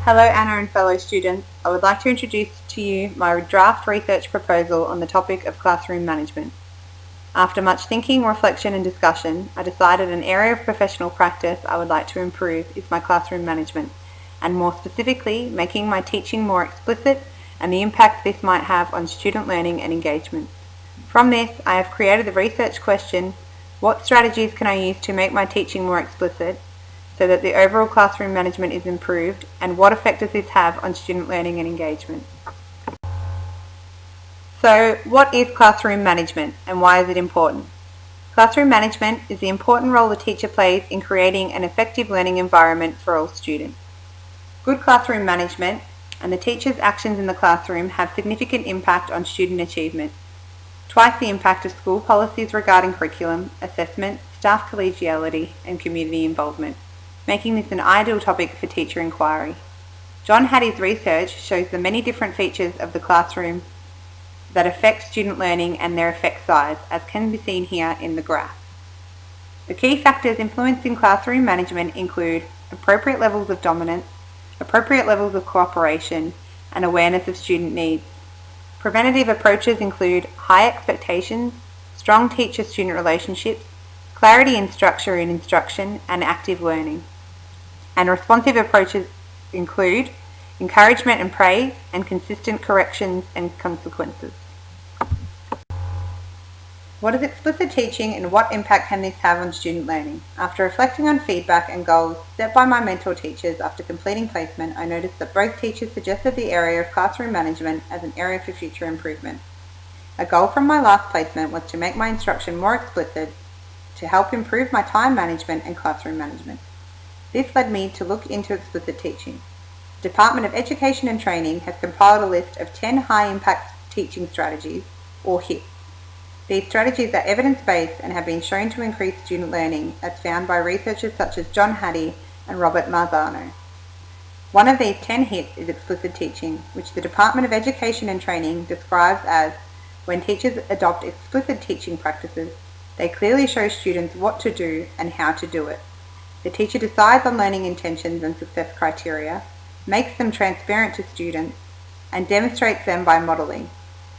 Hello Anna and fellow students. I would like to introduce to you my draft research proposal on the topic of classroom management. After much thinking, reflection and discussion, I decided an area of professional practice I would like to improve is my classroom management, and more specifically, making my teaching more explicit and the impact this might have on student learning and engagement. From this, I have created the research question, what strategies can I use to make my teaching more explicit so that the overall classroom management is improved, and what effect does this have on student learning and engagement? So, what is classroom management and why is it important? Classroom management is the important role the teacher plays in creating an effective learning environment for all students. Good classroom management and the teacher's actions in the classroom have significant impact on student achievement. Twice the impact of school policies regarding curriculum, assessment, staff collegiality and community involvement, making this an ideal topic for teacher inquiry. John Hattie's research shows the many different features of the classroom that affect student learning and their effect size, as can be seen here in the graph. The key factors influencing classroom management include appropriate levels of dominance, appropriate levels of cooperation, and awareness of student needs. Preventative approaches include high expectations, strong teacher-student relationships, clarity in structure in instruction, and active learning. And responsive approaches include encouragement and praise, and consistent corrections and consequences. What is explicit teaching and what impact can this have on student learning? After reflecting on feedback and goals set by my mentor teachers after completing placement, I noticed that both teachers suggested the area of classroom management as an area for future improvement. A goal from my last placement was to make my instruction more explicit to help improve my time management and classroom management. This led me to look into explicit teaching. The Department of Education and Training has compiled a list of 10 high-impact teaching strategies, or HITs. These strategies are evidence-based and have been shown to increase student learning, as found by researchers such as John Hattie and Robert Marzano. One of these 10 HITs is explicit teaching, which the Department of Education and Training describes as when teachers adopt explicit teaching practices, they clearly show students what to do and how to do it. The teacher decides on learning intentions and success criteria, makes them transparent to students, and demonstrates them by modelling.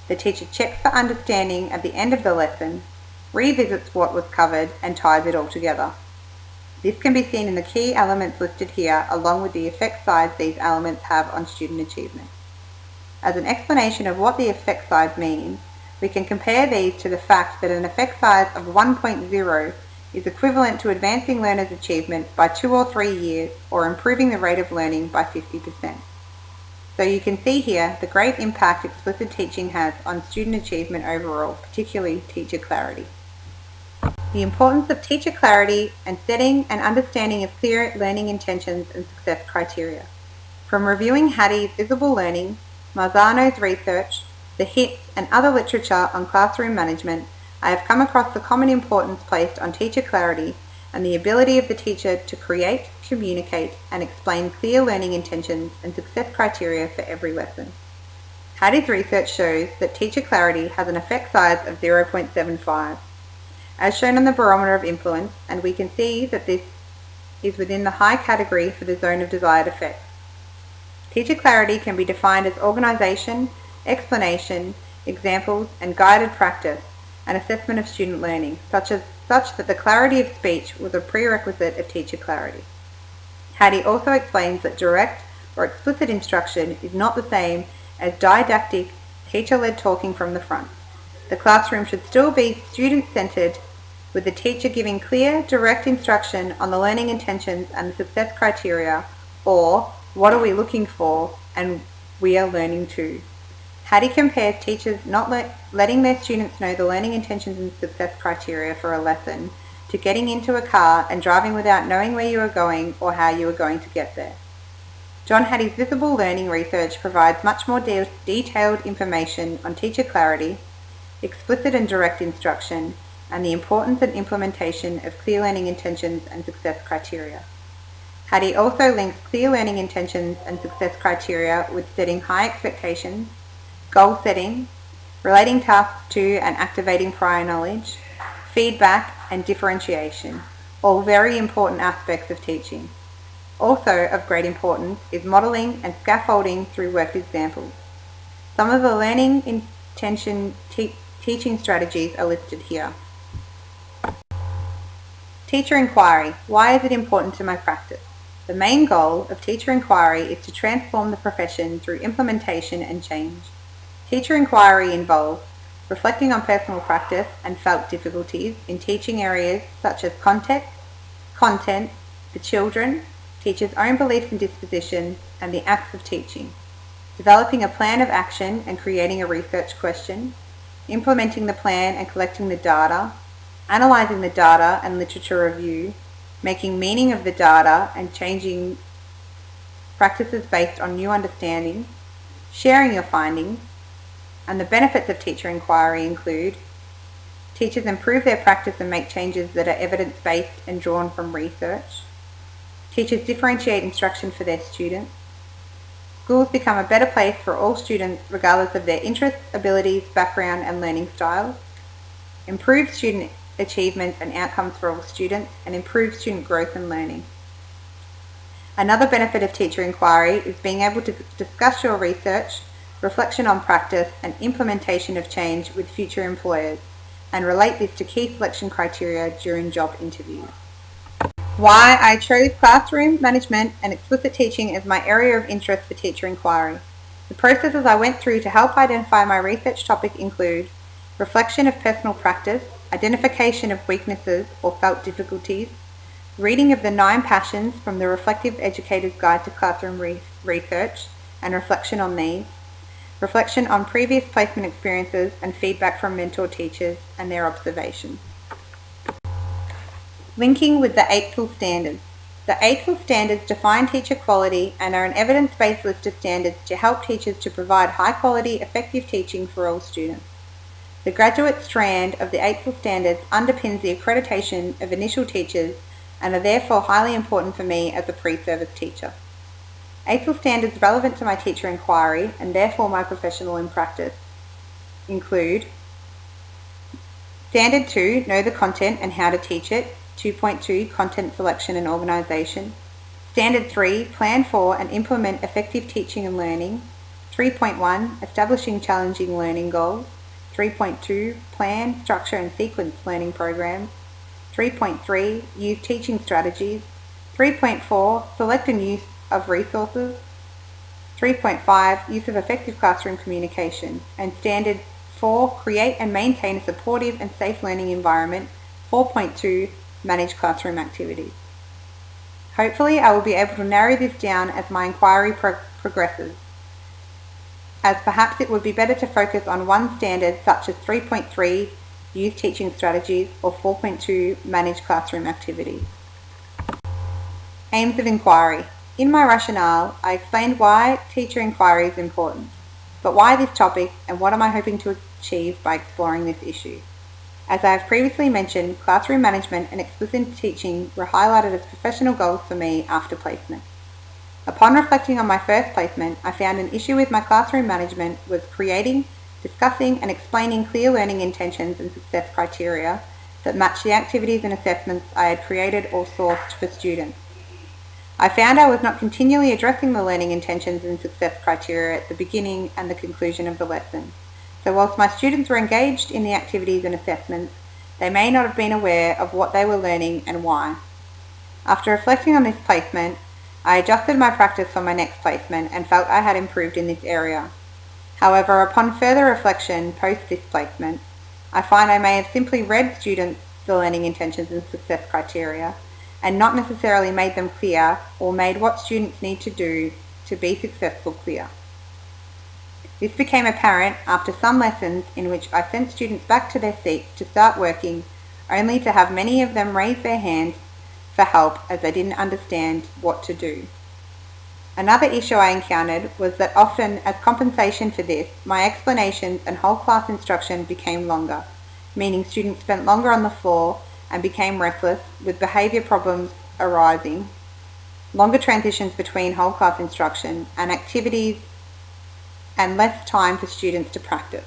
The teacher checks for understanding at the end of the lesson, revisits what was covered, and ties it all together. This can be seen in the key elements listed here, along with the effect size these elements have on student achievement. As an explanation of what the effect size means, we can compare these to the fact that an effect size of 1.0 is equivalent to advancing learners' achievement by 2 or 3 years or improving the rate of learning by 50%. So you can see here the great impact explicit teaching has on student achievement overall, particularly teacher clarity. The importance of teacher clarity and setting and understanding of clear learning intentions and success criteria. From reviewing Hattie's Visible Learning, Marzano's research, the HITs and other literature on classroom management, I have come across the common importance placed on teacher clarity and the ability of the teacher to create, communicate, and explain clear learning intentions and success criteria for every lesson. Hattie's research shows that teacher clarity has an effect size of 0.75, as shown on the barometer of influence, and we can see that this is within the high category for the zone of desired effects. Teacher clarity can be defined as organisation, explanation, examples, and guided practice, and assessment of student learning, such that the clarity of speech was a prerequisite of teacher clarity. Hattie also explains that direct or explicit instruction is not the same as didactic, teacher-led talking from the front. The classroom should still be student-centered, with the teacher giving clear, direct instruction on the learning intentions and the success criteria, or what are we looking for and we are learning to. Hattie compares teachers not letting their students know the learning intentions and success criteria for a lesson to getting into a car and driving without knowing where you are going or how you are going to get there. John Hattie's Visible Learning research provides much more detailed information on teacher clarity, explicit and direct instruction, and the importance and implementation of clear learning intentions and success criteria. Hattie also links clear learning intentions and success criteria with setting high expectations, goal setting, relating tasks to and activating prior knowledge, feedback, and differentiation, all very important aspects of teaching. Also of great importance is modelling and scaffolding through worked examples. Some of the learning intention teaching strategies are listed here. Teacher inquiry. Why is it important to my practice? The main goal of teacher inquiry is to transform the profession through implementation and change. Teacher inquiry involves reflecting on personal practice and felt difficulties in teaching areas such as context, content, the children, teachers' own beliefs and dispositions, and the acts of teaching. Developing a plan of action and creating a research question, implementing the plan and collecting the data, analysing the data and literature review, making meaning of the data and changing practices based on new understanding, sharing your findings, and the benefits of teacher inquiry include teachers improve their practice and make changes that are evidence-based and drawn from research. Teachers differentiate instruction for their students. Schools become a better place for all students regardless of their interests, abilities, background and learning styles. Improve student achievements and outcomes for all students and improve student growth and learning. Another benefit of teacher inquiry is being able to discuss your research, reflection on practice and implementation of change with future employers and relate this to key selection criteria during job interviews. Why I chose classroom management and explicit teaching as my area of interest for teacher inquiry. The processes I went through to help identify my research topic include reflection of personal practice, identification of weaknesses or felt difficulties, reading of the 9 passions from the Reflective Educator's Guide to Classroom Research and reflection on these, reflection on previous placement experiences and feedback from mentor teachers and their observations. Linking with the 8 standards. The 8 standards define teacher quality and are an evidence-based list of standards to help teachers to provide high-quality, effective teaching for all students. The graduate strand of the 8 standards underpins the accreditation of initial teachers and are therefore highly important for me as a pre-service teacher. 8 standards relevant to my teacher inquiry and therefore my professional in practice include Standard 2, know the content and how to teach it. 2.2, content selection and organisation. Standard 3, plan for and implement effective teaching and learning. 3.1, establishing challenging learning goals. 3.2, plan, structure and sequence learning programs. 3.3, use teaching strategies. 3.4, select and use of resources. 3.5, use of effective classroom communication. And Standard 4, create and maintain a supportive and safe learning environment. 4.2, manage classroom activities. Hopefully I will be able to narrow this down as my inquiry progresses, as perhaps it would be better to focus on one standard such as 3.3, use teaching strategies, or 4.2, manage classroom activities. Aims of inquiry. In my rationale, I explained why teacher inquiry is important, but why this topic and what am I hoping to achieve by exploring this issue. As I have previously mentioned, classroom management and explicit teaching were highlighted as professional goals for me after placement. Upon reflecting on my first placement, I found an issue with my classroom management was creating, discussing and explaining clear learning intentions and success criteria that matched the activities and assessments I had created or sourced for students. I found I was not continually addressing the learning intentions and success criteria at the beginning and the conclusion of the lesson. So whilst my students were engaged in the activities and assessments, they may not have been aware of what they were learning and why. After reflecting on this placement, I adjusted my practice for my next placement and felt I had improved in this area. However, upon further reflection post this placement, I find I may have simply read students the learning intentions and success criteria and not necessarily made them clear or made what students need to do to be successful clear. This became apparent after some lessons in which I sent students back to their seats to start working, only to have many of them raise their hands for help as they didn't understand what to do. Another issue I encountered was that often, as compensation for this, my explanations and whole class instruction became longer, meaning students spent longer on the floor and became restless, with behaviour problems arising, longer transitions between whole class instruction and activities, and less time for students to practice.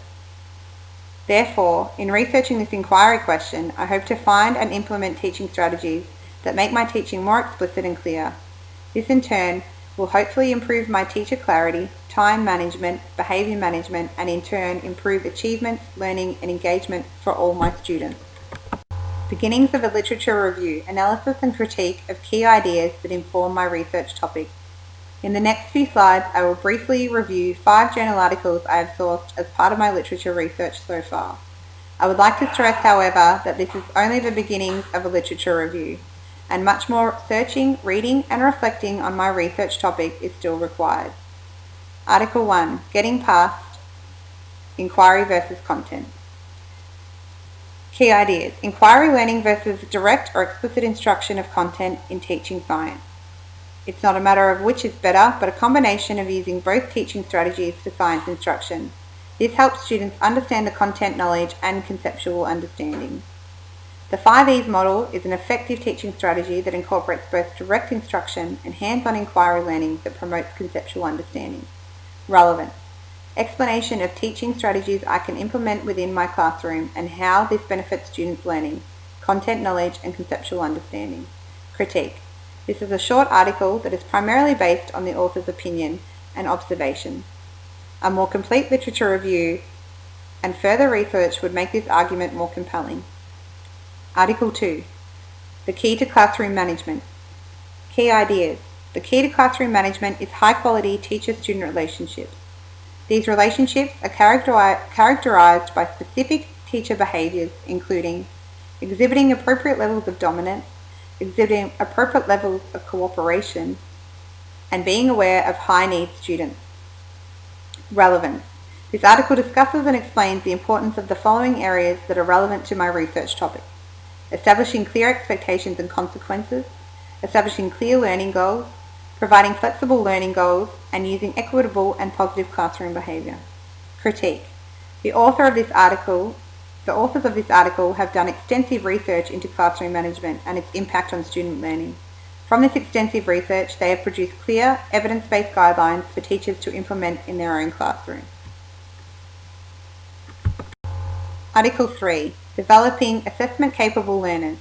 Therefore, in researching this inquiry question, I hope to find and implement teaching strategies that make my teaching more explicit and clear. This in turn will hopefully improve my teacher clarity, time management, behaviour management, and in turn improve achievement, learning and engagement for all my students. Beginnings of a literature review, analysis and critique of key ideas that inform my research topic. In the next few slides, I will briefly review 5 journal articles I have sourced as part of my literature research so far. I would like to stress, however, that this is only the beginnings of a literature review, and much more searching, reading and reflecting on my research topic is still required. Article 1. Getting past inquiry versus content. Key ideas. Inquiry learning versus direct or explicit instruction of content in teaching science. It's not a matter of which is better, but a combination of using both teaching strategies for science instruction. This helps students understand the content knowledge and conceptual understanding. The 5 E's model is an effective teaching strategy that incorporates both direct instruction and hands-on inquiry learning that promotes conceptual understanding. Relevance. Explanation of teaching strategies I can implement within my classroom and how this benefits students' learning, content knowledge and conceptual understanding. Critique. This is a short article that is primarily based on the author's opinion and observation. A more complete literature review and further research would make this argument more compelling. Article 2. The key to classroom management. Key ideas. The key to classroom management is high-quality teacher-student relationships. These relationships are characterized by specific teacher behaviors, including exhibiting appropriate levels of dominance, exhibiting appropriate levels of cooperation, and being aware of high-need students. Relevance. This article discusses and explains the importance of the following areas that are relevant to my research topic: establishing clear expectations and consequences, establishing clear learning goals, providing flexible learning goals, and using equitable and positive classroom behaviour. Critique. The authors of this article have done extensive research into classroom management and its impact on student learning. From this extensive research, they have produced clear, evidence-based guidelines for teachers to implement in their own classroom. Article 3. Developing assessment-capable learners.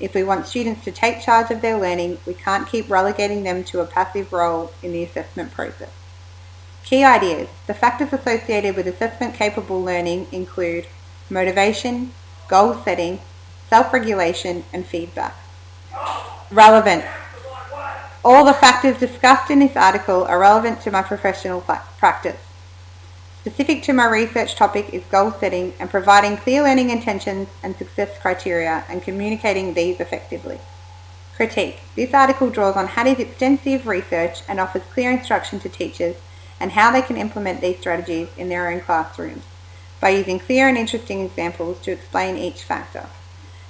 If we want students to take charge of their learning, we can't keep relegating them to a passive role in the assessment process. Key ideas. The factors associated with assessment-capable learning include motivation, goal setting, self-regulation, and feedback. Relevant. All the factors discussed in this article are relevant to my professional practice. Specific to my research topic is goal setting and providing clear learning intentions and success criteria and communicating these effectively. Critique. This article draws on Hattie's extensive research and offers clear instruction to teachers and how they can implement these strategies in their own classrooms by using clear and interesting examples to explain each factor.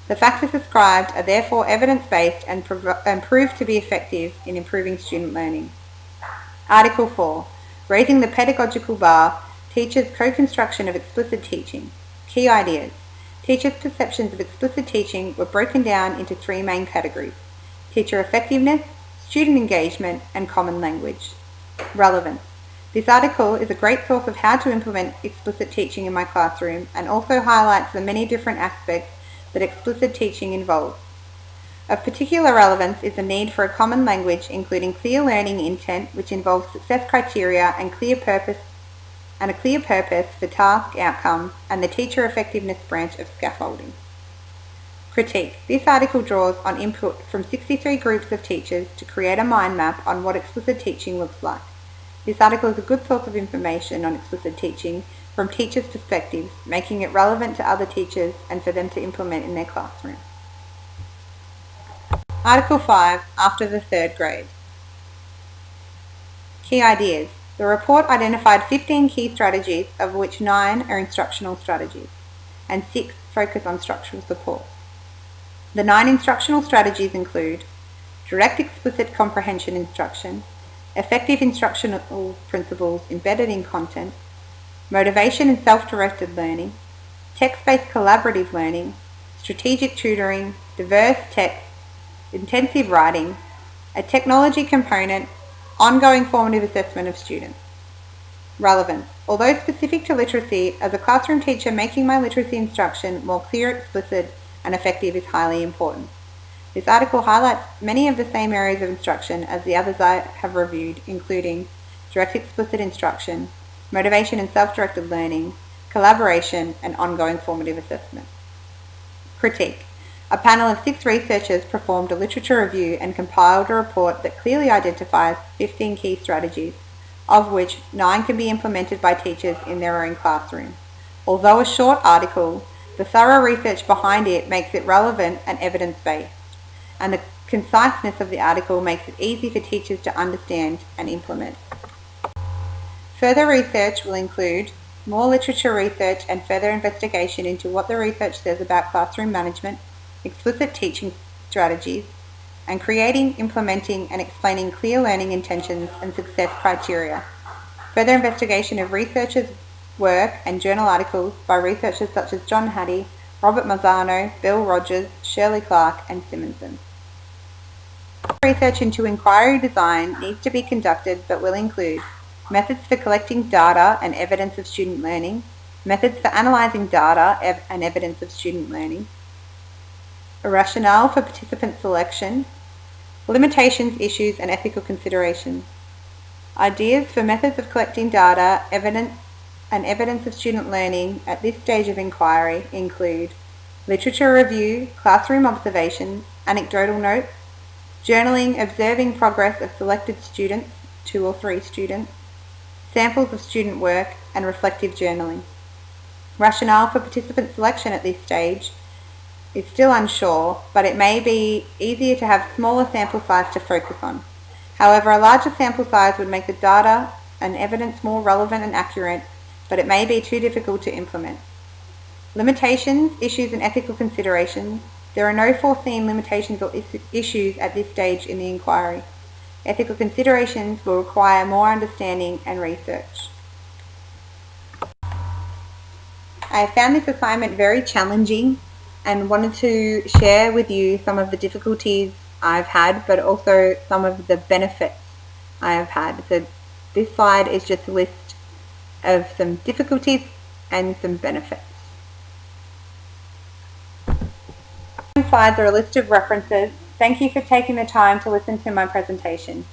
The factors described are therefore evidence-based and prove to be effective in improving student learning. Article 4. Raising the pedagogical bar, teachers' co-construction of explicit teaching. Key ideas. Teachers' perceptions of explicit teaching were broken down into 3 main categories: teacher effectiveness, student engagement, and common language. Relevance. This article is a great source of how to implement explicit teaching in my classroom and also highlights the many different aspects that explicit teaching involves. Of particular relevance is the need for a common language including clear learning intent, which involves success criteria and a clear purpose for task outcome, and the teacher effectiveness branch of scaffolding. Critique. This article draws on input from 63 groups of teachers to create a mind map on what explicit teaching looks like. This article is a good source of information on explicit teaching from teachers' perspectives, making it relevant to other teachers and for them to implement in their classroom. Article 5. After the 3rd grade. Key ideas. The report identified 15 key strategies, of which 9 are instructional strategies, and 6 focus on structural support. The 9 instructional strategies include direct explicit comprehension instruction, effective instructional principles embedded in content, motivation and self-directed learning, text-based collaborative learning, strategic tutoring, diverse text, intensive writing, a technology component, ongoing formative assessment of students. Relevance. Although specific to literacy, as a classroom teacher, making my literacy instruction more clear, explicit, and effective is highly important. This article highlights many of the same areas of instruction as the others I have reviewed, including direct explicit instruction, motivation and self-directed learning, collaboration, and ongoing formative assessment. Critique. A panel of 6 researchers performed a literature review and compiled a report that clearly identifies 15 key strategies, of which 9 can be implemented by teachers in their own classroom. Although a short article, the thorough research behind it makes it relevant and evidence-based, and the conciseness of the article makes it easy for teachers to understand and implement. Further research will include more literature research and further investigation into what the research says about classroom management, explicit teaching strategies, and creating, implementing, and explaining clear learning intentions and success criteria. Further investigation of researchers' work and journal articles by researchers such as John Hattie, Robert Mazzano, Bill Rogers, Shirley Clark, and Simonson. Research into inquiry design needs to be conducted but will include methods for collecting data and evidence of student learning, methods for analysing data and evidence of student learning, a rationale for participant selection, limitations, issues, and ethical considerations. Ideas for methods of collecting data, evidence of student learning at this stage of inquiry include literature review, classroom observations, anecdotal notes, journaling, observing progress of selected students, 2 or 3 students, samples of student work, and reflective journaling. Rationale for participant selection at this stage is still unsure, but it may be easier to have smaller sample size to focus on. However, a larger sample size would make the data and evidence more relevant and accurate, but it may be too difficult to implement. Limitations, issues, and ethical considerations. There are no foreseen limitations or issues at this stage in the inquiry. Ethical considerations will require more understanding and research. I found this assignment very challenging and wanted to share with you some of the difficulties I've had, but also some of the benefits I have had. So this slide is just a list of some difficulties and some benefits. Slides are a list of references. Thank you for taking the time to listen to my presentation.